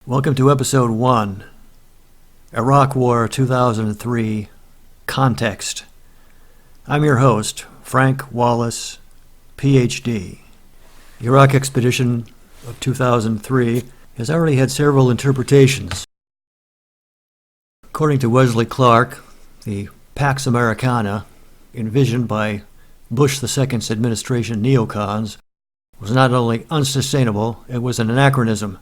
Welcome to Episode 1, Iraq War 2003, Context. I'm your host, Frank Wallis, Ph.D. The Iraq expedition of 2003 has already had several interpretations. According to Wesley Clarke, the Pax Americana, envisioned by Bush II's administration neocons, was not only unsustainable, it was an anachronism.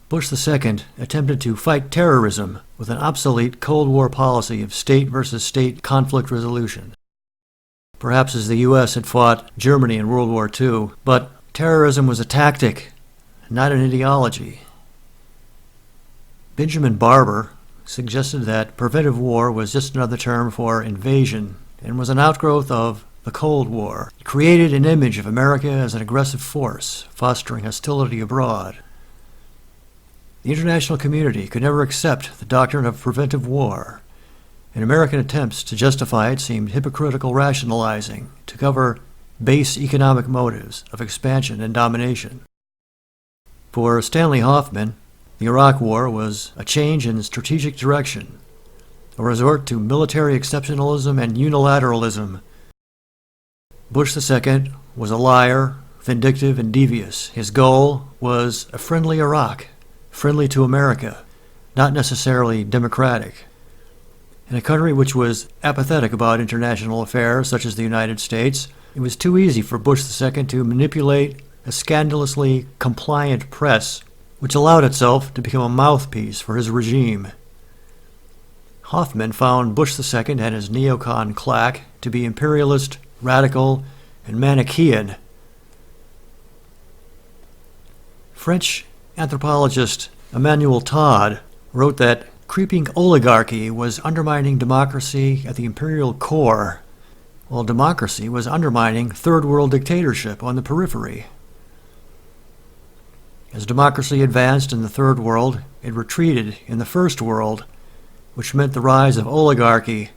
Bush II attempted to fight terrorism with an obsolete Cold War policy of state versus state conflict resolution. Perhaps as the U.S. had fought Germany in World War II, but terrorism was a tactic, not an ideology. Benjamin Barber suggested that preventive war was just another term for invasion and was an outgrowth of the Cold War. It created an image of America as an aggressive force, fostering hostility abroad. The international community could never accept the doctrine of preventive war, and American attempts to justify it seemed hypocritical rationalizing to cover base economic motives of expansion and domination. For Stanley Hoffman, the Iraq War was a change in strategic direction, a resort to military exceptionalism and unilateralism. Bush II was a liar, vindictive, and devious. His goal was a friendly Iraq, friendly to America, not necessarily democratic. In a country which was apathetic about international affairs, such as the United States, it was too easy for Bush II to manipulate a scandalously compliant press, which allowed itself to become a mouthpiece for his regime. Hoffman found Bush II and his neocon Clarke to be imperialist, radical, and Manichaean. French anthropologist Emmanuel Todd wrote that creeping oligarchy was undermining democracy at the imperial core, while democracy was undermining third world dictatorship on the periphery. As democracy advanced in the third world, it retreated in the first world, which meant the rise of oligarchy.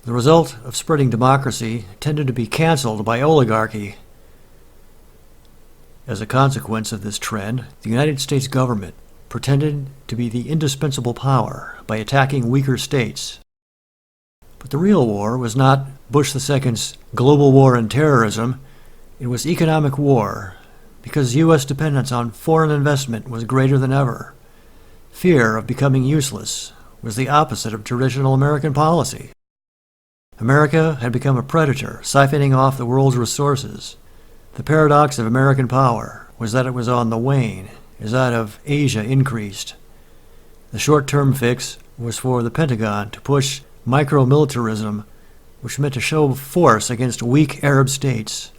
The result of spreading democracy tended to be canceled by oligarchy. As a consequence of this trend, the United States government pretended to be the indispensable power by attacking weaker states. But the real war was not Bush II's global war on terrorism, it was economic war, because U.S. dependence on foreign investment was greater than ever. Fear of becoming useless was the opposite of traditional American policy. America had become a predator, siphoning off the world's resources. The paradox of American power was that it was on the wane as that of Asia increased. The short-term fix was for the Pentagon to push micro-militarism, which meant to show force against weak Arab states.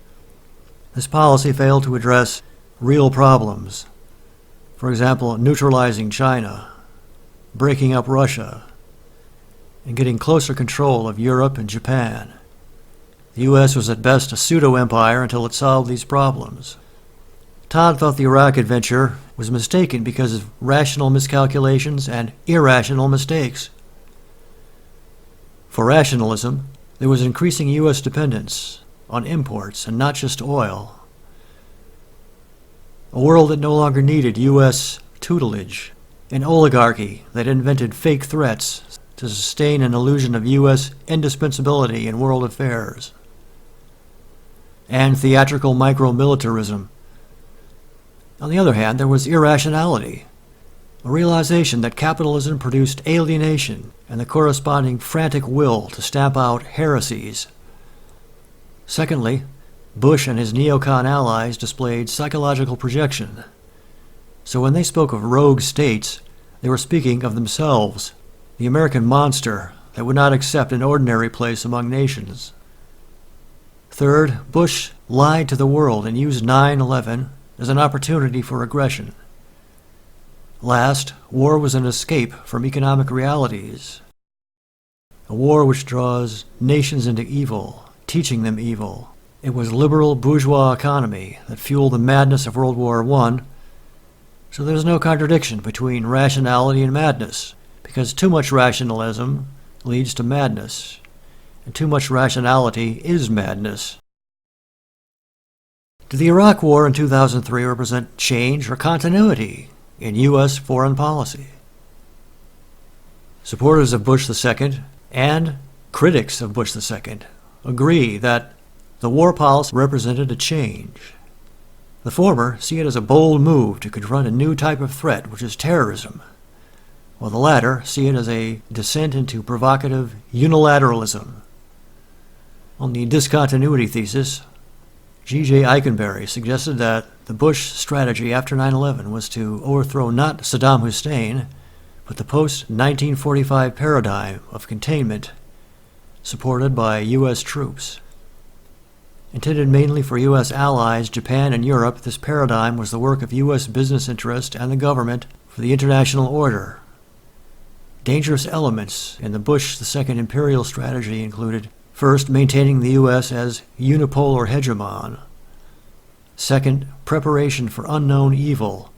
This policy failed to address real problems. For example, neutralizing China, breaking up Russia, and getting closer control of Europe and Japan. The U.S. was at best a pseudo-empire until it solved these problems. Todd thought the Iraq adventure was mistaken because of rational miscalculations and irrational mistakes. For rationalism, there was increasing U.S. dependence on imports and not just oil. A world that no longer needed U.S. tutelage, an oligarchy that invented fake threats to sustain an illusion of U.S. indispensability in world affairs, and theatrical micro-militarism. On the other hand, there was irrationality, a realization that capitalism produced alienation and the corresponding frantic will to stamp out heresies. Secondly, Bush and his neocon allies displayed psychological projection. So when they spoke of rogue states, they were speaking of themselves, the American monster that would not accept an ordinary place among nations. Third, Bush lied to the world and used 9/11 as an opportunity for aggression. Last, war was an escape from economic realities. A war which draws nations into evil, teaching them evil. It was liberal bourgeois economy that fueled the madness of World War I, so there's no contradiction between rationality and madness, because too much rationalism leads to madness, and too much rationality is madness. Did the Iraq War in 2003 represent change or continuity? in U.S. foreign policy. Supporters of Bush II and critics of Bush II agree that the war policy represented a change. The former see it as a bold move to confront a new type of threat, which is terrorism, while the latter see it as a descent into provocative unilateralism. On the discontinuity thesis, G.J. Ikenberry suggested that the Bush strategy after 9/11 was to overthrow not Saddam Hussein, but the post-1945 paradigm of containment supported by U.S. troops. Intended mainly for U.S. allies, Japan, and Europe, this paradigm was the work of U.S. business interest and the government for the international order. Dangerous elements in the Bush II Imperial strategy included, first, maintaining the U.S. as unipolar hegemon. Second, preparation for unknown evil.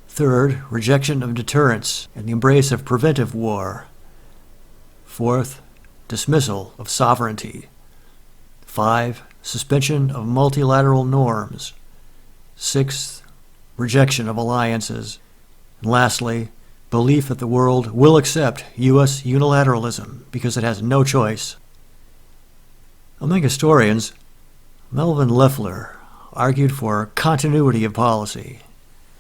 Third, rejection of deterrence and the embrace of preventive war. Fourth, dismissal of sovereignty. 5. Suspension of multilateral norms. 6. Rejection of alliances. And lastly, belief that the world will accept U.S. unilateralism because it has no choice. Among historians, Melvin Leffler argued for continuity of policy.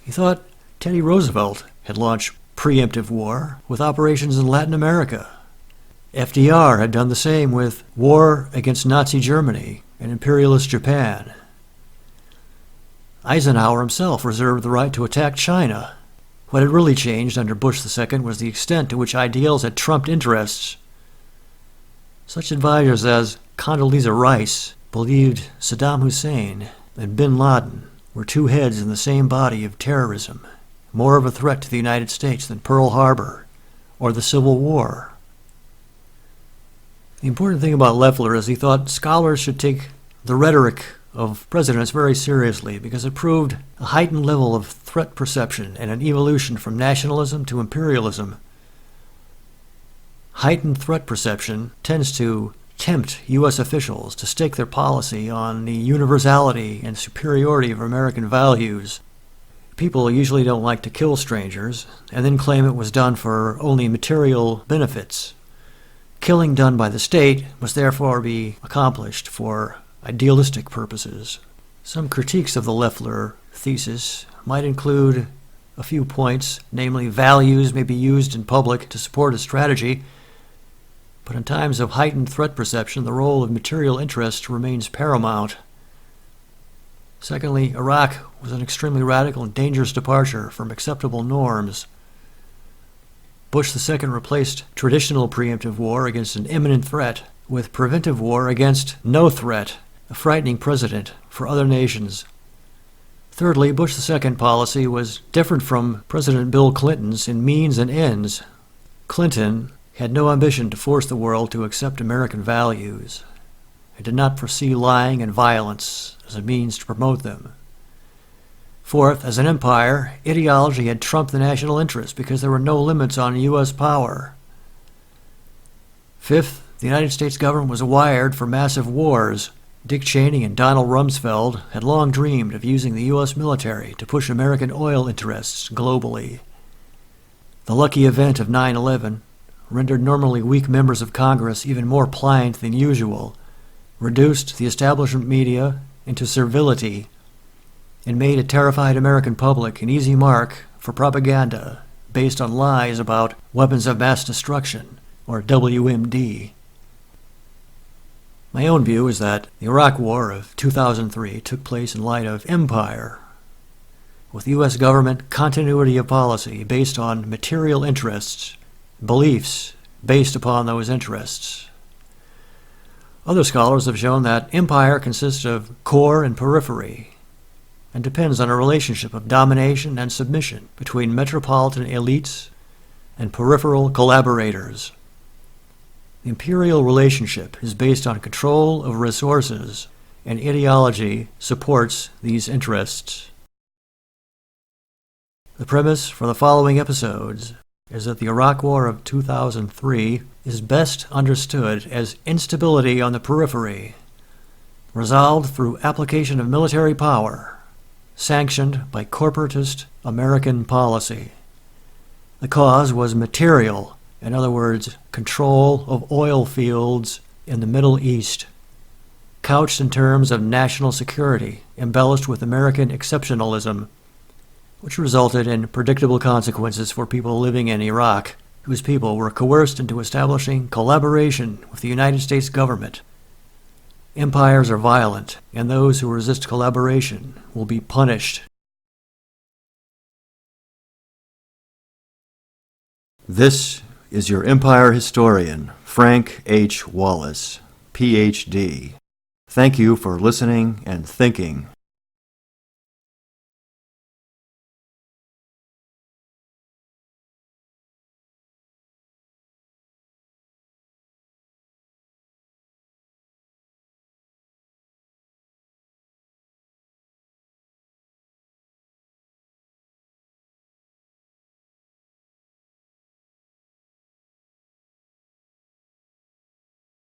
He thought Teddy Roosevelt had launched preemptive war with operations in Latin America. FDR had done the same with war against Nazi Germany and imperialist Japan. Eisenhower himself reserved the right to attack China. What had really changed under Bush II was the extent to which ideals had trumped interests. Such advisors as Condoleezza Rice believed Saddam Hussein and bin Laden were two heads in the same body of terrorism, more of a threat to the United States than Pearl Harbor or the Civil War. The important thing about Leffler is he thought scholars should take the rhetoric of presidents very seriously because it proved a heightened level of threat perception and an evolution from nationalism to imperialism. Heightened threat perception tends to tempt U.S. officials to stake their policy on the universality and superiority of American values. People usually don't like to kill strangers and then claim it was done for only material benefits. Killing done by the state must therefore be accomplished for idealistic purposes. Some critiques of the Leffler thesis might include a few points, namely values may be used in public to support a strategy, but in times of heightened threat perception, the role of material interest remains paramount. Secondly, Iraq was an extremely radical and dangerous departure from acceptable norms. Bush II replaced traditional preemptive war against an imminent threat with preventive war against no threat, a frightening precedent for other nations. Thirdly, Bush II policy was different from President Bill Clinton's in means and ends. Clinton had no ambition to force the world to accept American values. He did not foresee lying and violence as a means to promote them. Fourth, as an empire, ideology had trumped the national interest because there were no limits on U.S. power. Fifth, the United States government was wired for massive wars. Dick Cheney and Donald Rumsfeld had long dreamed of using the U.S. military to push American oil interests globally. The lucky event of 9/11 rendered normally weak members of Congress even more pliant than usual, reduced the establishment media into servility, and made a terrified American public an easy mark for propaganda based on lies about weapons of mass destruction, or WMD. My own view is that the Iraq War of 2003 took place in light of empire, with U.S. government continuity of policy based on material interests, beliefs based upon those interests. Other scholars have shown that empire consists of core and periphery, and depends on a relationship of domination and submission between metropolitan elites and peripheral collaborators. The imperial relationship is based on control of resources, and ideology supports these interests. The premise for the following episodes is that the Iraq War of 2003 is best understood as instability on the periphery, resolved through application of military power, sanctioned by corporatist American policy. The cause was material, in other words, control of oil fields in the Middle East, couched in terms of national security, embellished with American exceptionalism, which resulted in predictable consequences for people living in Iraq, whose people were coerced into establishing collaboration with the United States government. Empires are violent, and those who resist collaboration will be punished. This is your Empire historian, Frank H. Wallis, Ph.D. Thank you for listening and thinking.